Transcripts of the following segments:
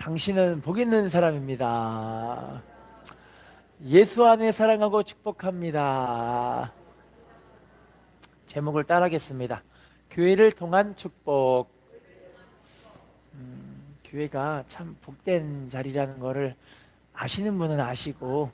당신은 복 있는 사람입니다. 예수 안에 사랑하고 축복합니다. 제목을 따라하겠습니다. 교회를 통한 축복. 교회가 참 복된 자리라는 것을 아시는 분은 아시고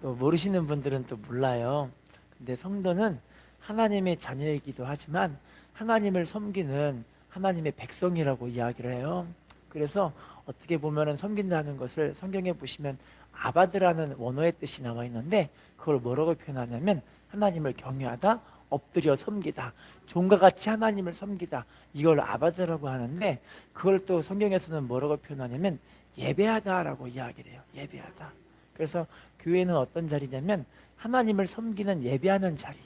또 모르시는 분들은 또 몰라요. 근데 성도는 하나님의 자녀이기도 하지만 하나님을 섬기는 하나님의 백성이라고 이야기를 해요. 그래서 어떻게 보면 섬긴다는 것을 성경에 보시면 아바드라는 원어의 뜻이 나와 있는데 그걸 뭐라고 표현하냐면 하나님을 경외하다, 엎드려 섬기다, 종과 같이 하나님을 섬기다, 이걸 아바드라고 하는데 그걸 또 성경에서는 뭐라고 표현하냐면 예배하다라고 이야기를 해요. 예배하다. 그래서 교회는 어떤 자리냐면 하나님을 섬기는 예배하는 자리.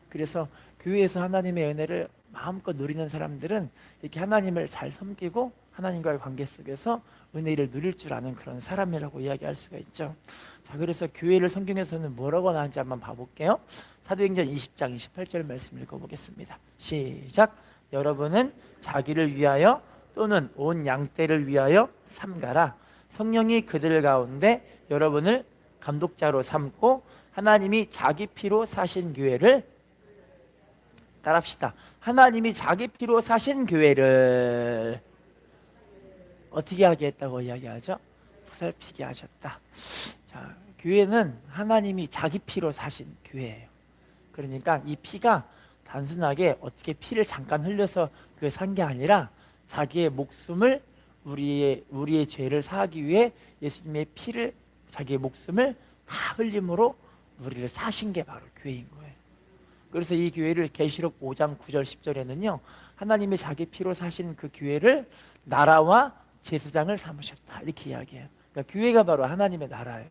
그래서 교회에서 하나님의 은혜를 마음껏 누리는 사람들은 이렇게 하나님을 잘 섬기고 하나님과의 관계 속에서 은혜를 누릴 줄 아는 그런 사람이라고 이야기할 수가 있죠. 자, 그래서 교회를 성경에서는 뭐라고 나오는지 한번 봐볼게요. 사도행전 20장 28절 말씀 읽어보겠습니다. 시작. 여러분은 자기를 위하여 또는 온 양떼를 위하여 삼가라. 성령이 그들 가운데 여러분을 감독자로 삼고 하나님이 자기 피로 사신 교회를, 따라합시다. 하나님이 자기 피로 사신 교회를 어떻게 하게 했다고 이야기하죠? 보살피게 하셨다. 자, 교회는 하나님이 자기 피로 사신 교회예요. 그러니까 이 피가 단순하게 어떻게 피를 잠깐 흘려서 그 산 게 아니라 자기의 목숨을 우리의 죄를 사하기 위해 예수님의 피를, 자기의 목숨을 다 흘림으로 우리를 사신 게 바로 교회인 거예요. 그래서 이 교회를 계시록 5장 9절 10절에는요 하나님이 자기 피로 사신 그 교회를 나라와 제사장을 삼으셨다 이렇게 이야기해요. 그러니까 교회가 바로 하나님의 나라예요.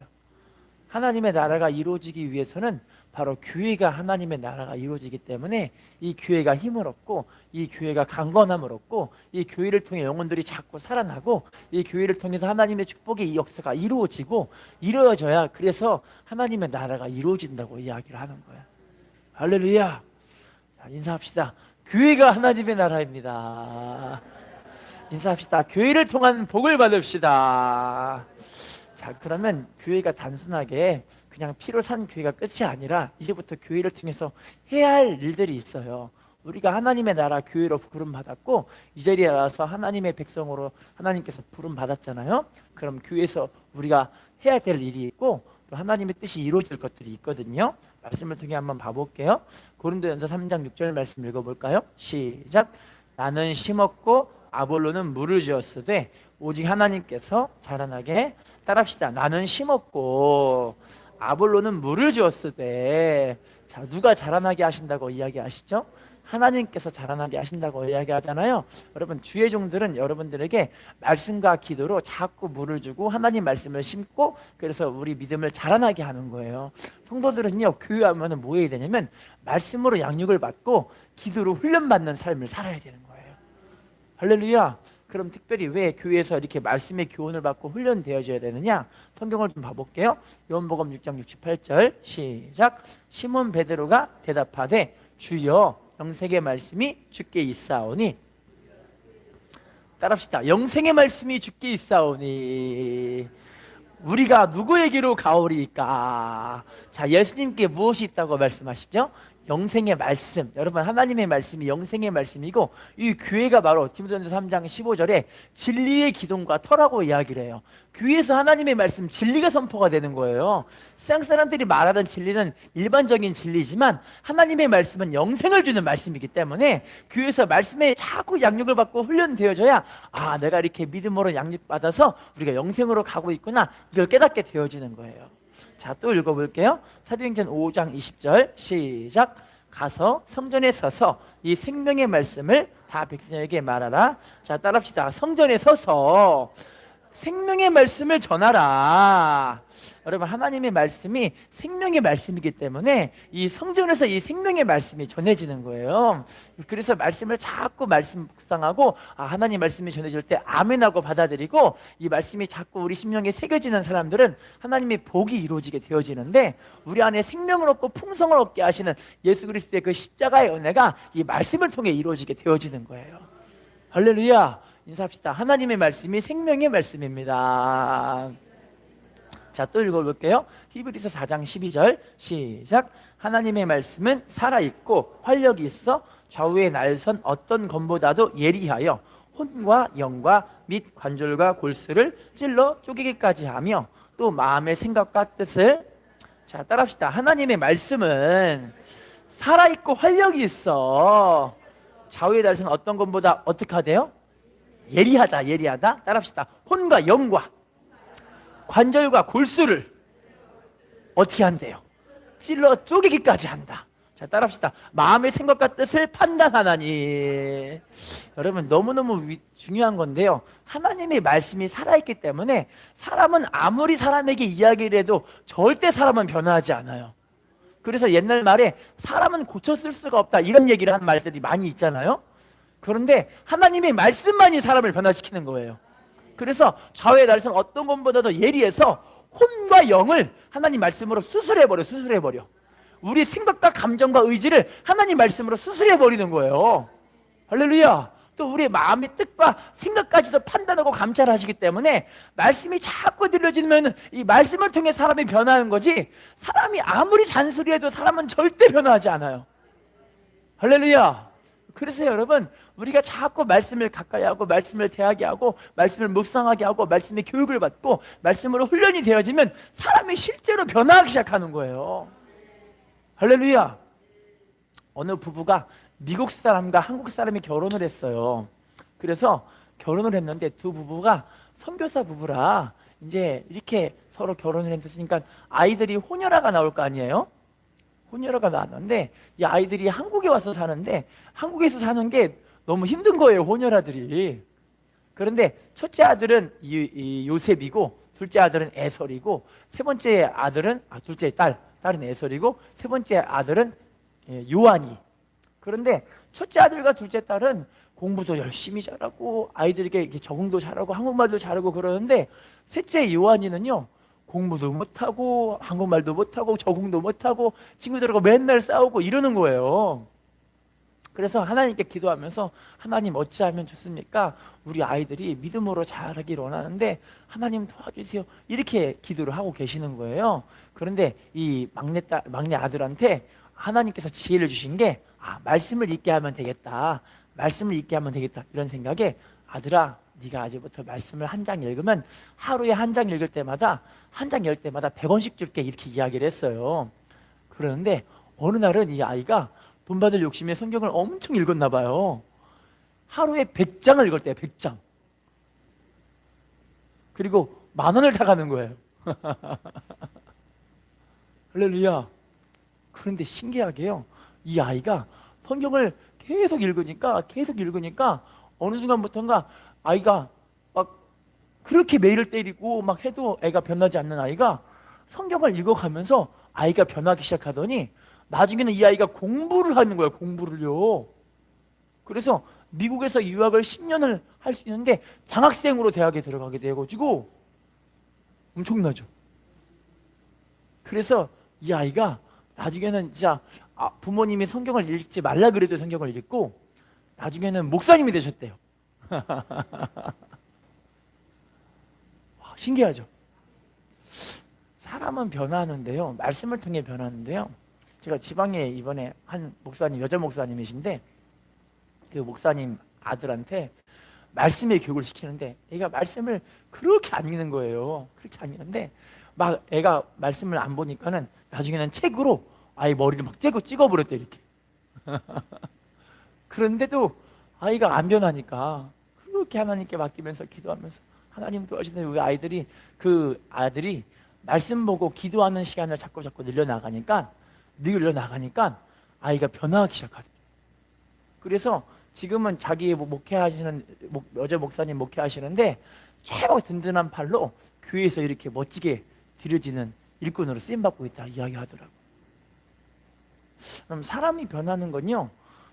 하나님의 나라가 이루어지기 위해서는 바로 교회가, 하나님의 나라가 이루어지기 때문에 이 교회가 힘을 얻고 이 교회가 강건함을 얻고 이 교회를 통해 영혼들이 자꾸 살아나고 이 교회를 통해서 하나님의 축복의 이 역사가 이루어져야 그래서 하나님의 나라가 이루어진다고 이야기를 하는 거예요. 할렐루야. 자, 인사합시다. 교회가 하나님의 나라입니다. 인사합시다. 교회를 통한 복을 받읍시다. 자, 그러면 교회가 단순하게 그냥 피로 산 교회가 끝이 아니라 이제부터 교회를 통해서 해야 할 일들이 있어요. 우리가 하나님의 나라 교회로 부름받았고 이 자리에 와서 하나님의 백성으로 하나님께서 부름받았잖아요. 그럼 교회에서 우리가 해야 될 일이 있고 또 하나님의 뜻이 이루어질 것들이 있거든요. 말씀을 통해 한번 봐볼게요. 고린도전서 3장 6절 말씀 읽어볼까요? 시작. 나는 심었고 아볼로는 물을 주었으되 오직 하나님께서 자라나게. 따라합시다. 나는 심었고 아볼로는 물을 주었으되. 자, 누가 자라나게 하신다고 이야기하시죠? 하나님께서 자라나게 하신다고 이야기하잖아요. 여러분, 주의 종들은 여러분들에게 말씀과 기도로 자꾸 물을 주고 하나님 말씀을 심고 그래서 우리 믿음을 자라나게 하는 거예요. 성도들은요, 교회 하면 뭐 해야 되냐면 말씀으로 양육을 받고 기도로 훈련받는 삶을 살아야 되는 거예요. 할렐루야. 그럼 특별히 왜 교회에서 이렇게 말씀의 교훈을 받고 훈련되어져야 되느냐? 성경을 좀 봐볼게요. 요한복음 6장 68절 시작. 시몬 베드로가 대답하되 주여 영생의 말씀이 주께 있사오니. 따라합시다. 영생의 말씀이 주께 있사오니 우리가 누구에게로 가오리까? 자, 예수님께 무엇이 있다고 말씀하시죠? 영생의 말씀. 여러분, 하나님의 말씀이 영생의 말씀이고 이 교회가 바로 디모데전서 3장 15절에 진리의 기둥과 터라고 이야기를 해요. 교회에서 하나님의 말씀, 진리가 선포가 되는 거예요. 세상 사람들이 말하는 진리는 일반적인 진리지만 하나님의 말씀은 영생을 주는 말씀이기 때문에 교회에서 말씀에 자꾸 양육을 받고 훈련되어져야 아, 내가 이렇게 믿음으로 양육받아서 우리가 영생으로 가고 있구나, 이걸 깨닫게 되어지는 거예요. 자, 또 읽어볼게요. 사도행전 5장 20절 시작. 가서 성전에 서서 이 생명의 말씀을 다 백성에게 말하라. 자, 따라합시다. 성전에 서서 생명의 말씀을 전하라. 여러분, 하나님의 말씀이 생명의 말씀이기 때문에 이 성전에서 이 생명의 말씀이 전해지는 거예요. 그래서 말씀을 자꾸 말씀 묵상하고 하나님 말씀이 전해질 때 아멘하고 받아들이고 이 말씀이 자꾸 우리 심령에 새겨지는 사람들은 하나님의 복이 이루어지게 되어지는데 우리 안에 생명을 얻고 풍성을 얻게 하시는 예수 그리스도의 그 십자가의 은혜가 이 말씀을 통해 이루어지게 되어지는 거예요. 할렐루야. 인사합시다. 하나님의 말씀이 생명의 말씀입니다. 자, 또 읽어볼게요. 히브리서 4장 12절 시작. 하나님의 말씀은 살아있고 활력이 있어 좌우의 날선 어떤 검보다도 예리하여 혼과 영과 및 관절과 골수를 찔러 쪼개기까지 하며 또 마음의 생각과 뜻을, 자 따라합시다. 하나님의 말씀은 살아있고 활력이 있어 좌우의 날선 어떤 검보다 어떻게 하대요? 예리하다. 예리하다. 따라합시다. 혼과 영과 관절과 골수를 어떻게 한대요? 찔러 쪼개기까지 한다. 자 따라합시다. 마음의 생각과 뜻을 판단하나니. 여러분 너무너무 중요한 건데요, 하나님의 말씀이 살아있기 때문에 사람은 아무리 사람에게 이야기를 해도 절대 사람은 변화하지 않아요. 그래서 옛날 말에 사람은 고쳤을 수가 없다 이런 얘기를 하는 말들이 많이 있잖아요. 그런데 하나님의 말씀만이 사람을 변화시키는 거예요. 그래서 좌우의 날선 어떤 것보다도 예리해서 혼과 영을 하나님 말씀으로 수술해버려. 우리 생각과 감정과 의지를 하나님 말씀으로 수술해버리는 거예요. 할렐루야. 또 우리의 마음의 뜻과 생각까지도 판단하고 감찰하시기 때문에 말씀이 자꾸 들려지면 이 말씀을 통해 사람이 변하는 거지, 사람이 아무리 잔소리해도 사람은 절대 변화하지 않아요. 할렐루야. 그래서 여러분, 우리가 자꾸 말씀을 가까이 하고 말씀을 대하게 하고 말씀을 묵상하게 하고 말씀의 교육을 받고 말씀으로 훈련이 되어지면 사람이 실제로 변화하기 시작하는 거예요. 할렐루야. 어느 부부가 미국 사람과 한국 사람이 결혼을 했어요. 그래서 결혼을 했는데 두 부부가 선교사 부부라 이제 이렇게 서로 결혼을 했으니까 아이들이 혼혈아가 나올 거 아니에요? 혼혈아가 나왔는데 이 아이들이 한국에 와서 사는데 한국에서 사는 게 너무 힘든 거예요, 혼혈아들이. 그런데 첫째 아들은 요셉이고 둘째 아들은 에설이고 세 번째 아들은 둘째 딸은 에설이고 세 번째 아들은 요한이. 그런데 첫째 아들과 둘째 딸은 공부도 열심히 잘하고 아이들에게 적응도 잘하고 한국말도 잘하고 그러는데 셋째 요한이는요, 공부도 못하고 한국말도 못하고 적응도 못하고 친구들하고 맨날 싸우고 이러는 거예요. 그래서 하나님께 기도하면서 하나님 어찌하면 좋습니까? 우리 아이들이 믿음으로 자라기를 원하는데 하나님 도와주세요. 이렇게 기도를 하고 계시는 거예요. 그런데 이 막내 아들한테 하나님께서 지혜를 주신 게 말씀을 읽게 하면 되겠다. 말씀을 읽게 하면 되겠다. 이런 생각에 아들아, 네가 아직부터 말씀을 한 장 읽으면 하루에 한 장 읽을 때마다 한 장 읽을 때마다 100원씩 줄게 이렇게 이야기를 했어요. 그러는데 어느 날은 이 아이가 돈 받을 욕심에 성경을 엄청 읽었나 봐요. 하루에 100장을 읽을 때요, 100장. 그리고 10,000원을 다 가는 거예요. 할렐루야. 그런데 신기하게요, 이 아이가 성경을 계속 읽으니까 어느 순간부터인가 아이가 막 그렇게 매일을 때리고 막 해도 애가 변하지 않는 아이가 성경을 읽어가면서 아이가 변하기 시작하더니 나중에는 이 아이가 공부를 하는 거예요. 공부를요. 그래서 미국에서 유학을 10년을 할 수 있는데 장학생으로 대학에 들어가게 돼가지고 엄청나죠. 그래서 이 아이가 나중에는 진짜 부모님이 성경을 읽지 말라 그래도 성경을 읽고 나중에는 목사님이 되셨대요. 신기하죠. 사람은 변하는데요, 말씀을 통해 변하는데요, 제가 지방에 이번에 한 목사님, 여자 목사님이신데 그 목사님 아들한테 말씀의 교육을 시키는데 애가 말씀을 그렇게 안 읽는 거예요. 그렇게 안 읽는데 막 애가 말씀을 안 보니까는 나중에는 책으로 아이 머리를 막 찍어버렸대 이렇게. 그런데도 아이가 안 변하니까 그렇게 하나님께 맡기면서 기도하면서 하나님 도와주세요. 우리 아이들이 말씀 보고 기도하는 시간을 자꾸 늘려나가니까 아이가 변화하기 시작하대. 그래서 지금은 자기 목회하시는 여자 목사님 목회하시는데 최고 든든한 팔로 교회에서 이렇게 멋지게 드려지는 일꾼으로 쓰임받고 있다 이야기하더라고. 그럼 사람이 변하는 건요,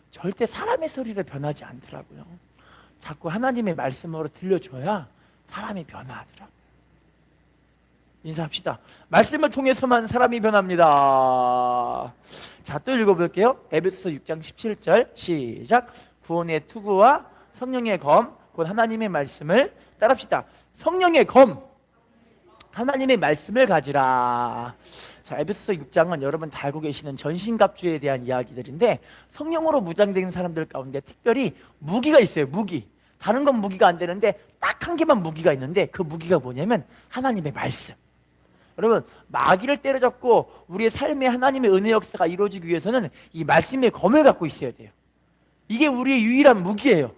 절대 사람의 소리를 변하지 않더라고요. 자꾸 하나님의 말씀으로 들려줘야 사람이 변화하더라고요. 인사합시다. 말씀을 통해서만 사람이 변합니다. 자, 또 읽어볼게요. 에베소서 6장 17절 시작. 구원의 투구와 성령의 검 곧 하나님의 말씀을 따릅시다. 성령의 검, 하나님의 말씀을 가지라. 자, 에베소서 6장은 여러분 다 알고 계시는 전신갑주에 대한 이야기들인데, 성령으로 무장된 사람들 가운데 특별히 무기가 있어요. 무기. 다른 건 무기가 안 되는데 딱 한 개만 무기가 있는데, 그 무기가 뭐냐면 하나님의 말씀. 여러분, 마귀를 때려잡고 우리의 삶에 하나님의 은혜 역사가 이루어지기 위해서는 이 말씀의 검을 갖고 있어야 돼요. 이게 우리의 유일한 무기예요.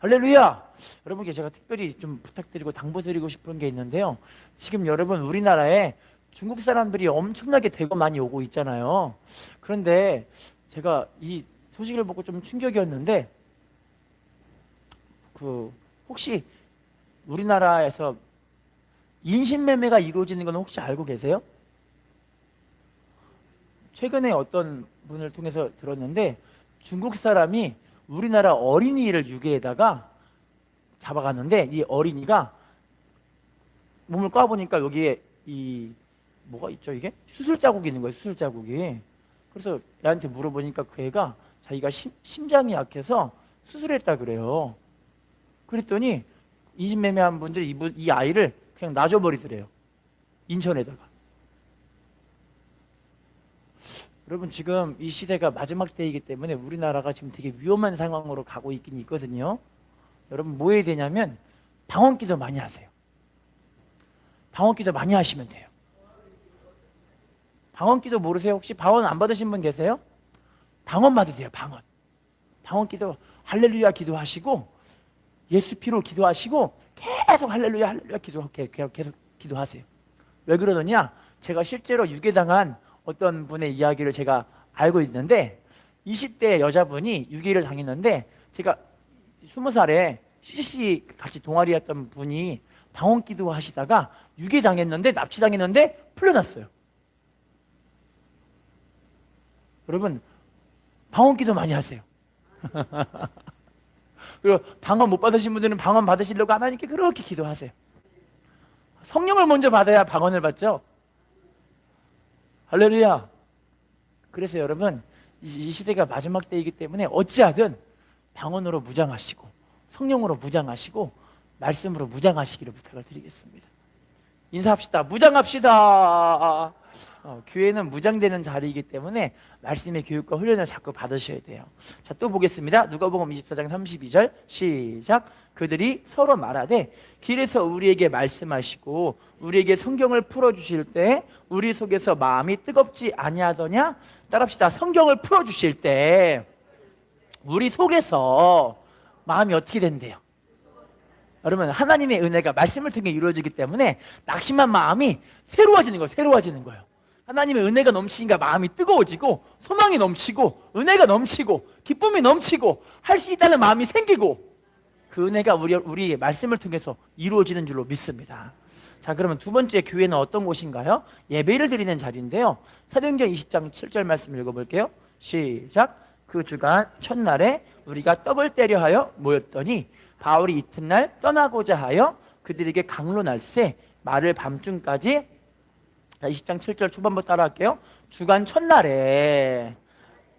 할렐루야. 여러분께 제가 특별히 좀 부탁드리고 당부드리고 싶은 게 있는데요, 지금 여러분 우리나라에 중국 사람들이 엄청나게 대거 많이 오고 있잖아요. 그런데 제가 이 소식을 보고 좀 충격이었는데, 혹시 우리나라에서 인신매매가 이루어지는 건 혹시 알고 계세요? 최근에 어떤 분을 통해서 들었는데, 중국 사람이 우리나라 어린이를 유괴에다가 잡아갔는데, 이 어린이가 몸을 꽈보니까 여기에 이 뭐가 있죠? 이게 수술 자국이 있는 거예요. 수술 자국이. 그래서 애한테 물어보니까 그 애가 자기가 심장이 약해서 수술했다 그래요. 그랬더니 인신매매한 분들이 이 아이를 그냥 놔줘버리더래요. 인천에다가. 여러분, 지금 이 시대가 마지막 때이기 때문에 우리나라가 지금 되게 위험한 상황으로 가고 있긴 있거든요. 여러분, 뭐 해야 되냐면 방언기도 많이 하세요. 방언기도 많이 하시면 돼요. 방언기도 모르세요? 혹시 방언 안 받으신 분 계세요? 방언 받으세요. 방언기도 할렐루야 기도하시고, 예수 피로 기도하시고, 계속 할렐루야 할렐루야 계속 기도하세요. 왜 그러느냐? 제가 실제로 유괴당한 어떤 분의 이야기를 제가 알고 있는데, 20대 여자분이 유괴를 당했는데, 제가 20살에 CCC 같이 동아리였던 분이 방언기도 하시다가 유괴당했는데, 납치당했는데 풀려났어요. 여러분, 방언기도 많이 하세요. 그리고 방언 못 받으신 분들은 방언 받으시려고 하나님께 그렇게 기도하세요. 성령을 먼저 받아야 방언을 받죠. 할렐루야. 그래서 여러분, 이 시대가 마지막 때이기 때문에 어찌하든 방언으로 무장하시고, 성령으로 무장하시고, 말씀으로 무장하시기를 부탁을 드리겠습니다. 인사합시다. 무장합시다. 교회는 무장되는 자리이기 때문에 말씀의 교육과 훈련을 자꾸 받으셔야 돼요. 자, 또 보겠습니다. 누가복음 24장 32절 시작. 그들이 서로 말하되 길에서 우리에게 말씀하시고 우리에게 성경을 풀어주실 때 우리 속에서 마음이 뜨겁지 아니하더냐? 따라합시다. 성경을 풀어주실 때 우리 속에서 마음이 어떻게 된대요? 여러분, 하나님의 은혜가 말씀을 통해 이루어지기 때문에 낙심한 마음이 새로워지는 거예요. 새로워지는 거예요. 하나님의 은혜가 넘치니까 마음이 뜨거워지고, 소망이 넘치고, 은혜가 넘치고, 기쁨이 넘치고, 할 수 있다는 마음이 생기고, 그 은혜가 우리 말씀을 통해서 이루어지는 줄로 믿습니다. 자, 그러면 두 번째 교회는 어떤 곳인가요? 예배를 드리는 자리인데요, 사도행전 20장 7절 말씀 읽어볼게요. 시작. 그 주간 첫날에 우리가 떡을 떼려 하여 모였더니 바울이 이튿날 떠나고자 하여 그들에게 강론할세 말을 밤중까지. 자, 20장 7절 초반부터 따라할게요. 주간 첫날에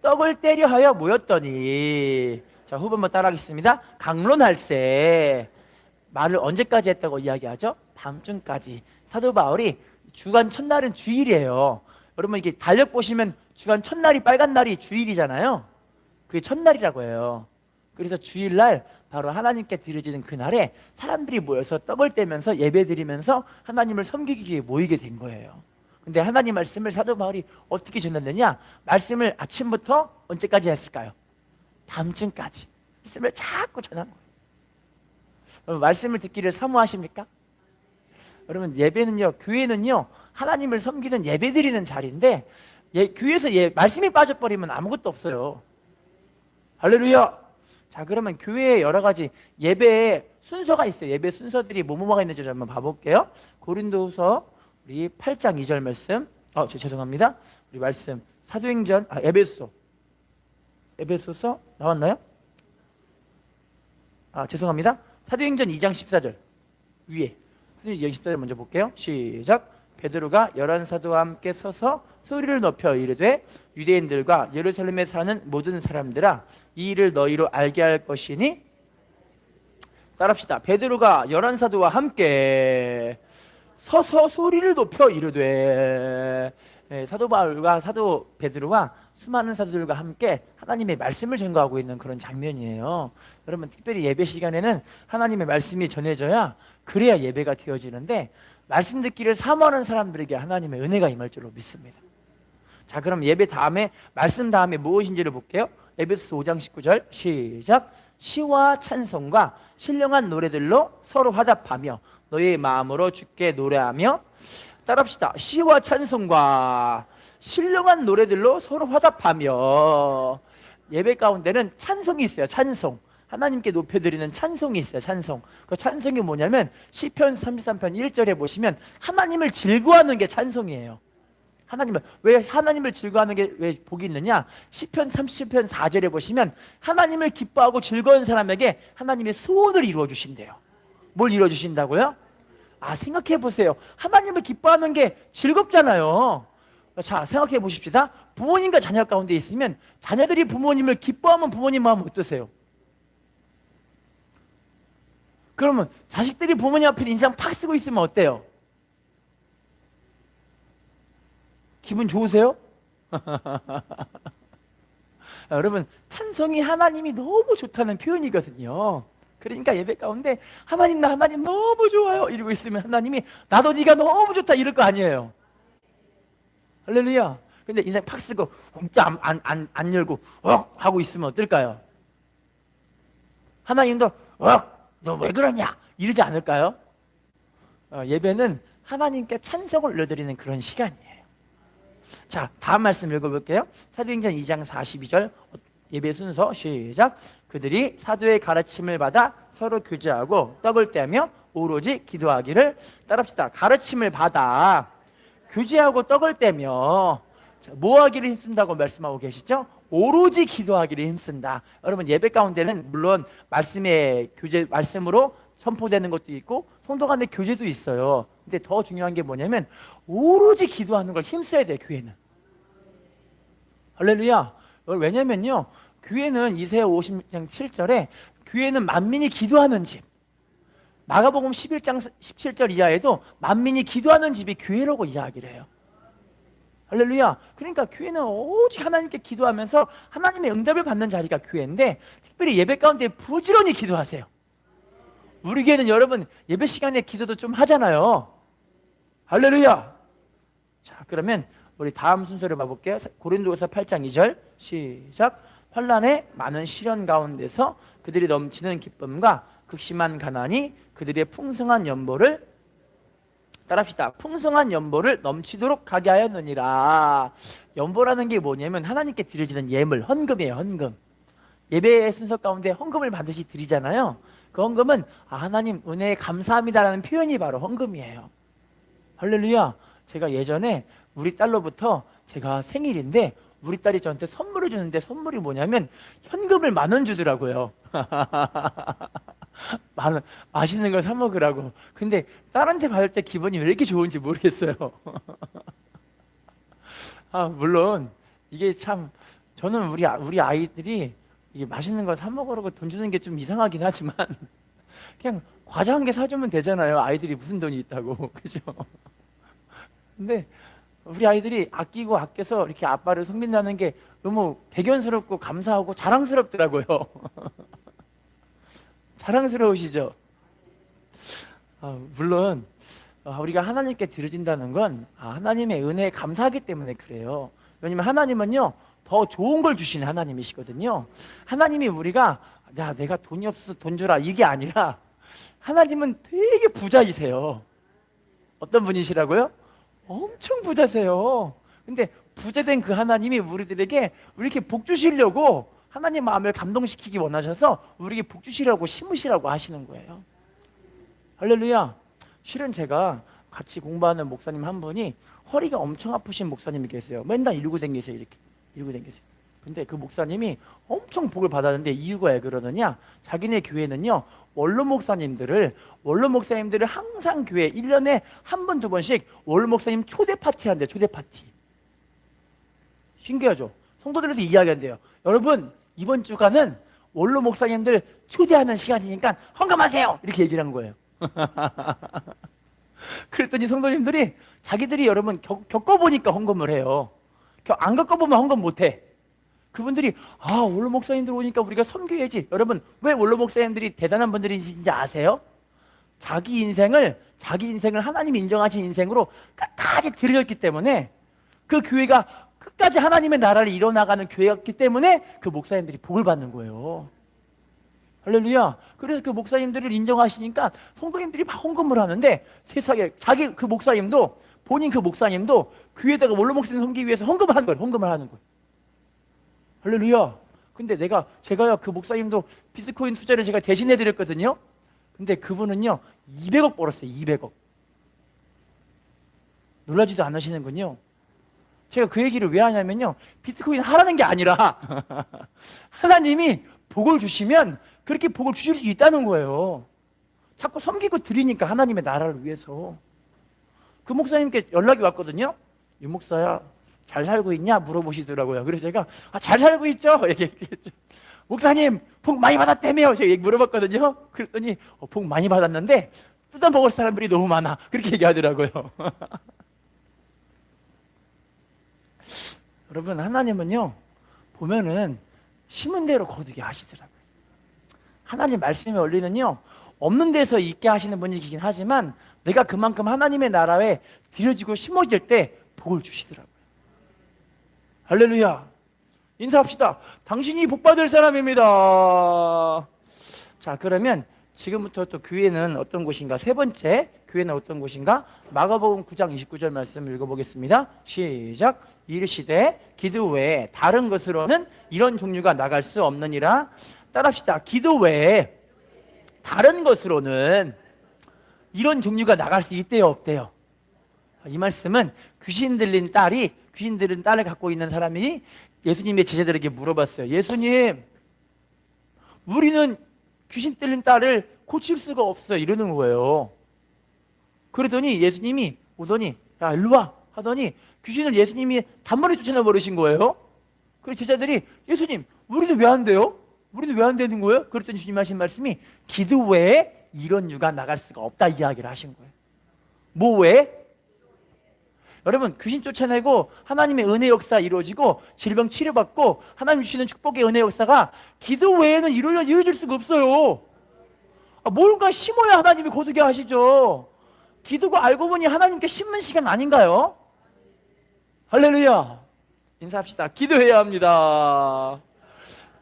떡을 떼려 하여 모였더니, 자, 후반부 따라하겠습니다. 강론할세 말을 언제까지 했다고 이야기하죠? 밤중까지. 사도 바울이 주간 첫날은 주일이에요. 여러분, 이게 달력 보시면 주간 첫날이 빨간 날이 주일이잖아요. 그게 첫날이라고 해요. 그래서 주일날 바로 하나님께 드려지는 그날에 사람들이 모여서 떡을 떼면서 예배 드리면서 하나님을 섬기기 위해 모이게 된 거예요. 근데 하나님 말씀을 사도 바울이 어떻게 전했느냐? 말씀을 아침부터 언제까지 했을까요? 밤중까지 말씀을 자꾸 전한 거예요. 여러분, 말씀을 듣기를 사모하십니까? 여러분, 예배는요, 교회는요, 하나님을 섬기는 예배 드리는 자리인데, 교회에서 말씀이 빠져버리면 아무것도 없어요. 할렐루야. 자, 그러면 교회에 여러 가지 예배의 순서가 있어요. 예배 순서들이 뭐뭐가 있는지 한번 봐볼게요. 고린도후서 우리 8장 2절 말씀. 죄송합니다. 우리 말씀 사도행전 에베소서 나왔나요? 죄송합니다. 사도행전 2장 14절 위에 14절 먼저 볼게요. 시작. 베드로가 11사도와 함께 서서 소리를 높여 이르되 유대인들과 예루살렘에 사는 모든 사람들아, 이 일을 너희로 알게 할 것이니. 따라합시다. 베드로가 11사도와 함께 서서 소리를 높여 이르되. 사도 바울과 사도 베드로와 수많은 사도들과 함께 하나님의 말씀을 전가하고 있는 그런 장면이에요. 여러분, 특별히 예배 시간에는 하나님의 말씀이 전해져야, 그래야 예배가 되어지는데, 말씀 듣기를 사모하는 사람들에게 하나님의 은혜가 임할 줄로 믿습니다. 자, 그럼 예배 다음에, 말씀 다음에 무엇인지를 볼게요. 에베소서 5장 19절 시작. 시와 찬송과 신령한 노래들로 서로 화답하며 너희의 마음으로 주께 노래하며. 따라합시다. 시와 찬송과 신령한 노래들로 서로 화답하며. 예배 가운데는 찬송이 있어요. 찬송. 하나님께 높여드리는 찬송이 있어요. 찬송. 그 찬송이 뭐냐면 시편 33편 1절에 보시면 하나님을 즐거워하는 게 찬송이에요. 왜 하나님을 즐거워하는 게 왜 복이 있느냐? 시편 30편 4절에 보시면 하나님을 기뻐하고 즐거운 사람에게 하나님의 소원을 이루어 주신대요. 뭘 이루어 주신다고요? 생각해 보세요. 하나님을 기뻐하는 게 즐겁잖아요. 자, 생각해 보십시다. 부모님과 자녀 가운데 있으면 자녀들이 부모님을 기뻐하면 부모님 마음 어떠세요? 그러면 자식들이 부모님 앞에 인상 팍 쓰고 있으면 어때요? 기분 좋으세요? 여러분, 찬송이 하나님이 너무 좋다는 표현이거든요. 그러니까 예배 가운데 하나님, 나 하나님 너무 좋아요 이러고 있으면 하나님이 나도 네가 너무 좋다 이럴 거 아니에요. 할렐루야. 근데 인상 팍 쓰고 안 열고 하고 있으면 어떨까요? 하나님도 너 왜 그러냐 이러지 않을까요? 예배는 하나님께 찬송을 올려드리는 그런 시간이에요. 자, 다음 말씀 읽어볼게요. 사도행전 2장 42절 예배 순서 시작. 그들이 사도의 가르침을 받아 서로 교제하고 떡을 떼며 오로지 기도하기를. 따라합시다. 가르침을 받아 교제하고 떡을 떼며 뭐 하기를 힘쓴다고 말씀하고 계시죠? 오로지 기도하기를 힘쓴다. 여러분, 예배 가운데는 물론 말씀의 교제, 말씀으로 선포되는 것도 있고 성도 간의 교제도 있어요. 근데 더 중요한 게 뭐냐면 오로지 기도하는 걸 힘써야 돼요. 교회는. 할렐루야. 왜냐면요, 교회는 이사야 50장 7절에 교회는 만민이 기도하는 집, 마가복음 11장 17절 이하에도 만민이 기도하는 집이 교회라고 이야기를 해요. 할렐루야. 그러니까 교회는 오직 하나님께 기도하면서 하나님의 응답을 받는 자리가 교회인데, 특별히 예배 가운데 부지런히 기도하세요. 우리 교회는 여러분 예배 시간에 기도도 좀 하잖아요. 할렐루야. 자, 그러면 우리 다음 순서를 봐볼게요. 고린도후서 8장 2절 시작. 환난의 많은 시련 가운데서 그들이 넘치는 기쁨과 극심한 가난이 그들의 풍성한 연보를. 따라합시다. 풍성한 연보를 넘치도록 가게 하였느니라. 연보라는 게 뭐냐면 하나님께 드려지는 예물, 헌금이에요. 헌금. 예배 순서 가운데 헌금을 반드시 드리잖아요. 그 헌금은 하나님 은혜에 감사합니다라는 표현이 바로 헌금이에요. 할렐루야. 제가 예전에 우리 딸로부터, 제가 생일인데 우리 딸이 저한테 선물을 주는데, 선물이 뭐냐면 현금을 10,000원 주더라고요. 맛있는 걸 사 먹으라고. 근데 딸한테 받을 때 기분이 왜 이렇게 좋은지 모르겠어요. 물론 이게 참, 저는 우리 아이들이 이게 맛있는 거 사 먹으라고 돈 주는 게 좀 이상하긴 하지만 그냥 과자 한 개 사주면 되잖아요. 아이들이 무슨 돈이 있다고. 그죠? 근데 우리 아이들이 아끼고 아껴서 이렇게 아빠를 섬긴다는 게 너무 대견스럽고 감사하고 자랑스럽더라고요. 자랑스러우시죠? 물론 우리가 하나님께 드려진다는 건 하나님의 은혜에 감사하기 때문에 그래요. 왜냐면 하나님은요, 더 좋은 걸 주시는 하나님이시거든요. 하나님이 우리가 야, 내가 돈이 없어서 돈 주라 이게 아니라, 하나님은 되게 부자이세요. 어떤 분이시라고요? 엄청 부자세요. 근데 부자된 그 하나님이 우리들에게 이렇게 복 주시려고, 하나님 마음을 감동시키기 원하셔서 우리에게 복 주시려고 심으시라고 하시는 거예요. 할렐루야. 실은 제가 같이 공부하는 목사님 한 분이 허리가 엄청 아프신 목사님이 계세요. 맨날 이러고 다니세요. 이렇게 이러고 다니세요. 근데 그 목사님이 엄청 복을 받았는데, 이유가 왜 그러느냐? 자기네 교회는요, 원로 목사님들을 항상 교회 1년에 한 번, 두 번씩 원로 목사님 초대 파티 한대요. 초대 파티. 신기하죠? 성도들에서 이야기한대요. 여러분, 이번 주간은 원로 목사님들 초대하는 시간이니까 헌금하세요 이렇게 얘기를 한 거예요. 그랬더니 성도님들이 자기들이 여러분 겪어보니까 헌금을 해요. 안 겪어보면 헌금 못해. 그분들이 원로 목사님들 오니까 우리가 섬겨야지. 여러분 왜 원로 목사님들이 대단한 분들인지 아세요? 자기 인생을 하나님이 인정하신 인생으로 끝까지 드려졌기 때문에, 그 교회가 끝까지 하나님의 나라를 이뤄나가는 교회였기 때문에 그 목사님들이 복을 받는 거예요. 할렐루야. 그래서 그 목사님들을 인정하시니까 성도님들이 막 헌금을 하는데, 세상에 자기 그 목사님도, 본인 그 목사님도 교회에다가 원로 목사님 섬기기 위해서 헌금을 하는 거예요. 헌금을 하는 거예요. 할렐루야. 근데 제가요 그 목사님도 비트코인 투자를 제가 대신해 드렸거든요. 근데 그분은요 200억 벌었어요. 200억. 놀라지도 않으시는군요. 제가 그 얘기를 왜 하냐면요, 비트코인 하라는 게 아니라 하나님이 복을 주시면 그렇게 복을 주실 수 있다는 거예요. 자꾸 섬기고 드리니까, 하나님의 나라를 위해서. 그 목사님께 연락이 왔거든요. 유 목사야 잘 살고 있냐 물어보시더라고요. 그래서 제가 잘 살고 있죠 얘기했죠. 목사님 복 많이 받았다며요. 제가 물어봤거든요. 그랬더니 복 많이 받았는데 뜯어먹을 사람들이 너무 많아 그렇게 얘기하더라고요. 여러분, 하나님은요 보면은 심은 대로 거두게 하시더라고요. 하나님 말씀의 원리는요 없는 데서 있게 하시는 분이긴 하지만, 내가 그만큼 하나님의 나라에 들여지고 심어질 때 복을 주시더라고요. 할렐루야. 인사합시다. 당신이 복받을 사람입니다. 자, 그러면 지금부터 또 교회는 어떤 곳인가? 세 번째, 교회는 어떤 곳인가? 마가복음 9장 29절 말씀 읽어보겠습니다. 시작. 이르시되 기도 외에 다른 것으로는 이런 종류가 나갈 수 없느니라. 따라합시다. 기도 외에 다른 것으로는 이런 종류가 나갈 수 있대요, 없대요? 이 말씀은 귀신 들린 딸을 갖고 있는 사람이 예수님의 제자들에게 물어봤어요. 예수님, 우리는 귀신 들린 딸을 고칠 수가 없어요 이러는 거예요. 그러더니 예수님이 오더니 야 일로 와 하더니 귀신을 예수님이 단번에 쫓아내 버리신 거예요. 그래서 제자들이 예수님, 우리는 왜 안 돼요? 우리는 왜 안 되는 거예요? 그랬더니 주님 하신 말씀이 기도 외에 이런 유가 나갈 수가 없다 이야기를 하신 거예요. 뭐 외에? 여러분, 귀신 쫓아내고 하나님의 은혜 역사 이루어지고 질병 치료받고 하나님 주시는 축복의 은혜 역사가 기도 외에는 이루어질 수가 없어요. 뭔가 심어야 하나님이 거두게 하시죠. 기도가 알고 보니 하나님께 심는 시간 아닌가요? 할렐루야. 인사합시다. 기도해야 합니다.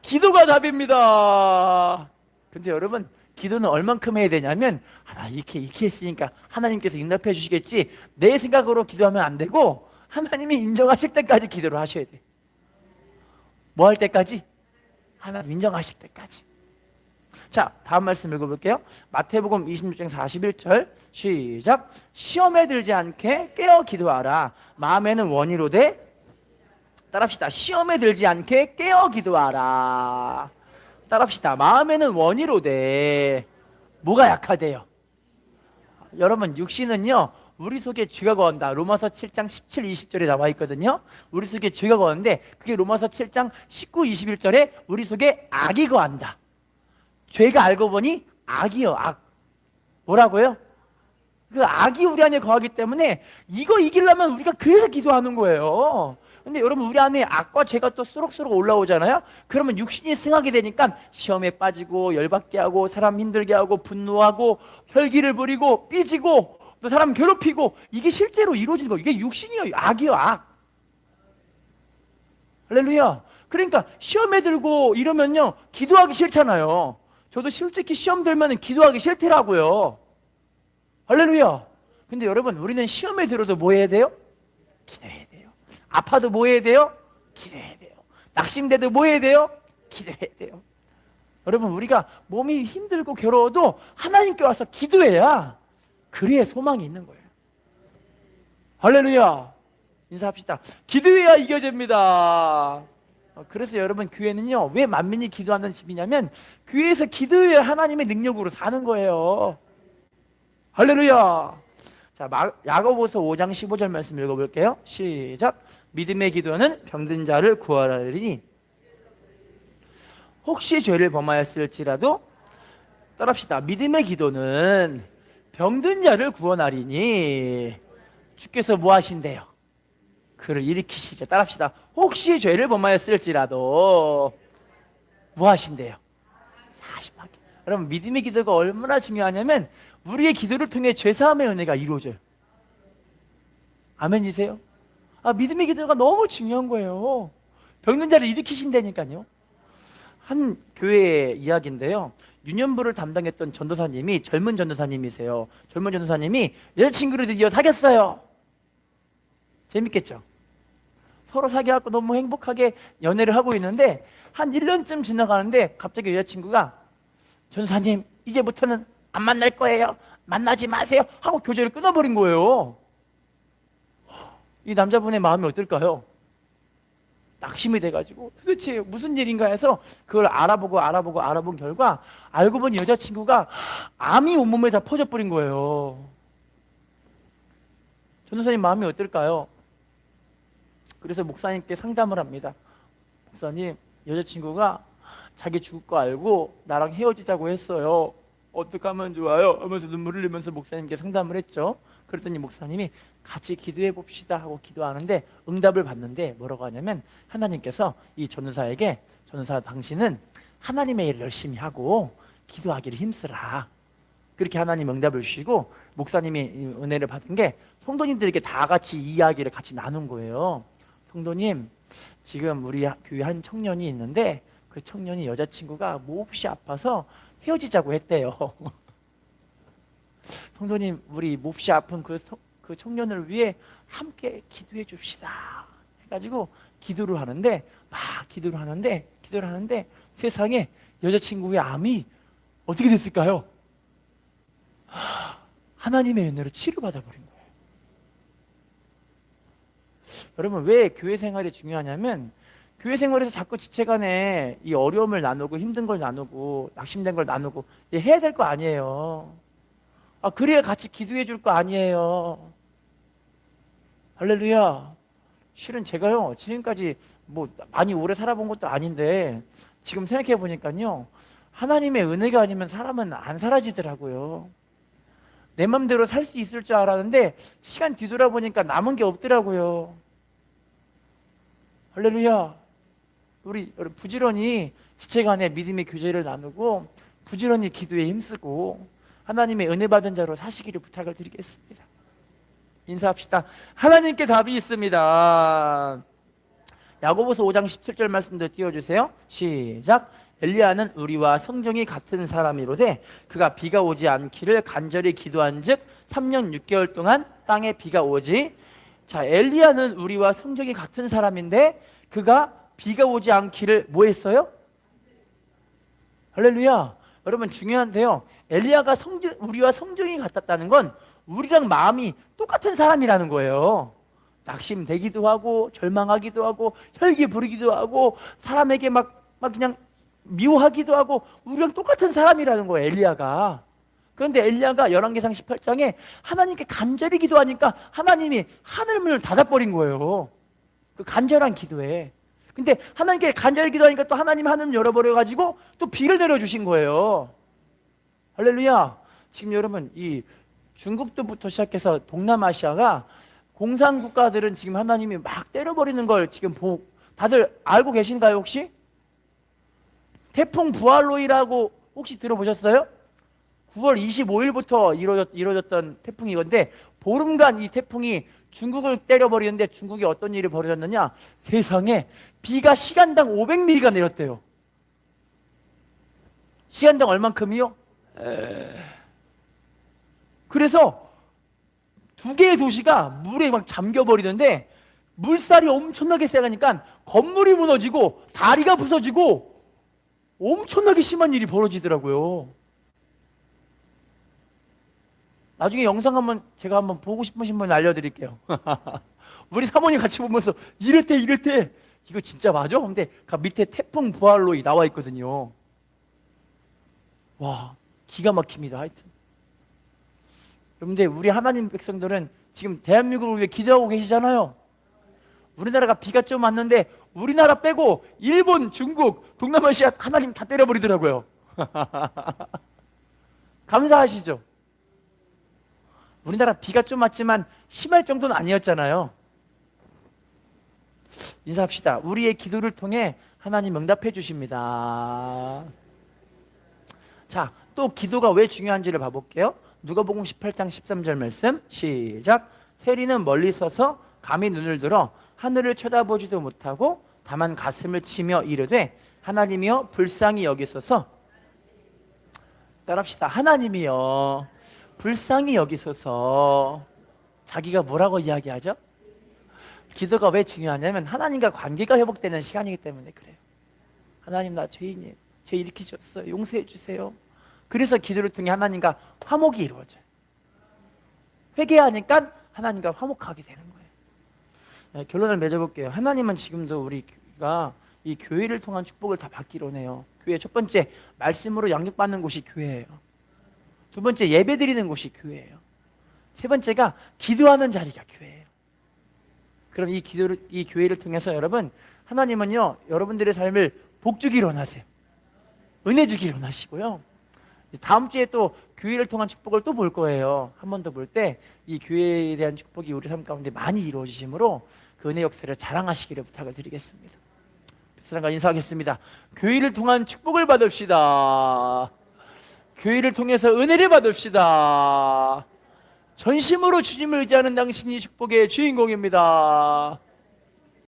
기도가 답입니다. 근데 여러분, 기도는 얼만큼 해야 되냐면, 이렇게 했으니까 하나님께서 응답해 주시겠지, 내 생각으로 기도하면 안 되고 하나님이 인정하실 때까지 기도를 하셔야 돼. 뭐 할 때까지? 하나님 인정하실 때까지. 자, 다음 말씀 읽어볼게요. 마태복음 26장 41절 시작. 시험에 들지 않게 깨어 기도하라. 마음에는 원이로되, 따라합시다. 시험에 들지 않게 깨어 기도하라. 따라합시다. 마음에는 원이로되. 뭐가 약하대요? 여러분, 육신은요 우리 속에 죄가 거한다. 로마서 7장 17, 20절에 나와 있거든요. 우리 속에 죄가 거하는데, 그게 로마서 7장 19, 21절에 우리 속에 악이 거한다. 죄가 알고 보니 악이요, 악. 뭐라고요? 그 악이 우리 안에 거하기 때문에 이거 이기려면 우리가 그래서 기도하는 거예요. 근데 여러분, 우리 안에 악과 죄가 또 쏘록쏘록 올라오잖아요. 그러면 육신이 승하게 되니까 시험에 빠지고 열받게 하고 사람 힘들게 하고 분노하고 혈기를 부리고 삐지고 또 사람 괴롭히고, 이게 실제로 이루어지는 거예요. 이게 육신이요, 악이요, 악. 할렐루야. 그러니까 시험에 들고 이러면요 기도하기 싫잖아요. 저도 솔직히 시험 들면 기도하기 싫더라고요. 할렐루야. 근데 여러분, 우리는 시험에 들어도 뭐 해야 돼요? 기도해야 돼요. 아파도 뭐 해야 돼요? 기도해야 돼요. 낙심돼도 뭐 해야 돼요? 기도해야 돼요. 여러분, 우리가 몸이 힘들고 괴로워도 하나님께 와서 기도해야, 그래야 소망이 있는 거예요. 할렐루야. 인사합시다. 기도해야 이겨집니다. 그래서 여러분, 교회는요 왜 만민이 기도하는 집이냐면, 교회에서 기도해야 하나님의 능력으로 사는 거예요. 할렐루야. 자, 야고보서 5장 15절 말씀 읽어볼게요. 시작. 믿음의 기도는 병든 자를 구하리니. 혹시 죄를 범하였을지라도 따라합시다. 믿음의 기도는 병든 자를 구원하리니 주께서 뭐 하신대요? 그를 일으키시려. 따라합시다. 혹시 죄를 범하였을지라도 뭐 하신대요? 사심하게. 여러분, 믿음의 기도가 얼마나 중요하냐면 우리의 기도를 통해 죄사함의 은혜가 이루어져요. 아멘이세요? 믿음의 기도가 너무 중요한 거예요. 병든 자를 일으키신다니까요. 한 교회의 이야기인데요, 유년부를 담당했던 전도사님이, 젊은 전도사님이세요. 젊은 전도사님이 여자친구를 드디어 사귀었어요. 재밌겠죠? 서로 사귀어갖고 너무 행복하게 연애를 하고 있는데 한 1년쯤 지나가는데 갑자기 여자친구가 전도사님, 이제부터는 안 만날 거예요, 만나지 마세요 하고 교제를 끊어버린 거예요. 이 남자분의 마음이 어떨까요? 낙심이 돼가지고 도대체 무슨 일인가 해서 그걸 알아본 결과 알고 보니 여자친구가 암이 온몸에 다 퍼져버린 거예요. 전도사님 마음이 어떨까요? 그래서 목사님께 상담을 합니다. 목사님, 여자친구가 자기 죽을 거 알고 나랑 헤어지자고 했어요. 어떻게 하면 좋아요? 하면서 눈물을 흘리면서 목사님께 상담을 했죠. 그랬더니 목사님이 같이 기도해 봅시다 하고 기도하는데 응답을 받는데 뭐라고 하냐면, 하나님께서 이 전도사에게, 전도사 당신은 하나님의 일을 열심히 하고 기도하기를 힘쓰라, 그렇게 하나님 응답을 주시고 목사님이 은혜를 받은 게 성도님들에게 다 같이 이야기를 같이 나눈 거예요. 성도님, 지금 우리 교회 한 청년이 있는데 그 청년이 여자친구가 몹시 아파서 헤어지자고 했대요. 성도님, 우리 몹시 아픈 그 청년을 위해 함께 기도해 줍시다 해가지고 기도를 하는데 세상에 여자친구의 암이 어떻게 됐을까요? 하나님의 은혜로 치료받아 버린 거예요. 여러분, 왜 교회 생활이 중요하냐면 교회 생활에서 자꾸 지체간에 이 어려움을 나누고 힘든 걸 나누고 낙심된 걸 나누고 해야 될 거 아니에요. 그래야 같이 기도해 줄 거 아니에요. 할렐루야. 실은 제가요, 지금까지 뭐 많이 오래 살아본 것도 아닌데 지금 생각해 보니까요, 하나님의 은혜가 아니면 사람은 안 사라지더라고요. 내 맘대로 살 수 있을 줄 알았는데 시간 뒤돌아보니까 남은 게 없더라고요. 할렐루야. 우리 부지런히 지체간에 믿음의 교제를 나누고 부지런히 기도에 힘쓰고 하나님의 은혜 받은 자로 사시기를 부탁을 드리겠습니다. 인사합시다. 하나님께 답이 있습니다. 야고보서 5장 17절 말씀도 띄워주세요. 시작. 엘리야는 우리와 성정이 같은 사람이로되 그가 비가 오지 않기를 간절히 기도한즉 3년 6개월 동안 땅에 비가 오지. 자, 엘리야는 우리와 성정이 같은 사람인데 그가 비가 오지 않기를 뭐 했어요? 할렐루야. 여러분, 중요한데요, 엘리야가 우리와 성정이 같았다는 건 우리랑 마음이 똑같은 사람이라는 거예요. 낙심되기도 하고 절망하기도 하고 혈기 부르기도 하고 사람에게 막 그냥 미워하기도 하고 우리랑 똑같은 사람이라는 거예요, 엘리야가. 그런데 엘리야가 열왕기상 18장에 하나님께 간절히 기도하니까 하나님이 하늘문을 닫아버린 거예요, 그 간절한 기도에. 근데 하나님께 간절히 기도하니까 또 하나님 하늘을 열어버려가지고 또 비를 내려주신 거예요. 할렐루야. 지금 여러분, 이 중국도부터 시작해서 동남아시아가 공산국가들은 지금 하나님이 막 때려버리는 걸 지금 다들 알고 계신가요 혹시? 태풍 부알로이라고 혹시 들어보셨어요? 9월 25일부터 이루어졌던 태풍이건데 보름간 이 태풍이 중국을 때려버리는데 중국이 어떤 일이 벌어졌느냐, 세상에 비가 시간당 500mm가 내렸대요. 시간당 얼만큼이요? 그래서 두 개의 도시가 물에 막 잠겨버리는데 물살이 엄청나게 세가니까 건물이 무너지고 다리가 부서지고 엄청나게 심한 일이 벌어지더라고요. 나중에 영상 제가 한번 보고 싶으신 분 알려드릴게요. 우리 사모님 같이 보면서 이랬대 이거 진짜 맞아? 근데 그 밑에 태풍 부알로이 나와 있거든요. 와, 기가 막힙니다. 하여튼 여러분들, 우리 하나님 백성들은 지금 대한민국을 위해 기도하고 계시잖아요. 우리나라가 비가 좀 왔는데 우리나라 빼고 일본, 중국, 동남아시아 하나님 다 때려버리더라고요. 감사하시죠? 우리나라 비가 좀 왔지만 심할 정도는 아니었잖아요. 인사합시다. 우리의 기도를 통해 하나님 응답해 주십니다. 자, 또 기도가 왜 중요한지를 봐볼게요. 누가복음 18장 13절 말씀 시작. 세리는 멀리 서서 감히 눈을 들어 하늘을 쳐다보지도 못하고 다만 가슴을 치며 이르되 하나님이여 불쌍히 여기소서. 따라합시다. 하나님이여 불쌍히 여기소서. 자기가 뭐라고 이야기하죠? 기도가 왜 중요하냐면 하나님과 관계가 회복되는 시간이기 때문에 그래요. 하나님, 나 죄인이에요. 죄 일으키셨어요. 용서해 주세요. 그래서 기도를 통해 하나님과 화목이 이루어져요. 회개하니까 하나님과 화목하게 되는 거예요. 네, 결론을 맺어볼게요. 하나님은 지금도 우리가 이 교회를 통한 축복을 다 받기로 해요. 교회 첫 번째, 말씀으로 양육받는 곳이 교회예요. 두 번째, 예배 드리는 곳이 교회예요. 세 번째가 기도하는 자리가 교회예요. 그럼 이 교회를 통해서 여러분, 하나님은요 여러분들의 삶을 복 주기로 원하세요. 은혜 주기로 원하시고요. 다음 주에 또 교회를 통한 축복을 또 볼 거예요. 한 번 더 볼 때 이 교회에 대한 축복이 우리 삶 가운데 많이 이루어지심으로 그 은혜 역사를 자랑하시기를 부탁을 드리겠습니다. 사랑과 인사하겠습니다. 교회를 통한 축복을 받읍시다. 교회를 통해서 은혜를 받읍시다. 전심으로 주님을 의지하는 당신이 축복의 주인공입니다.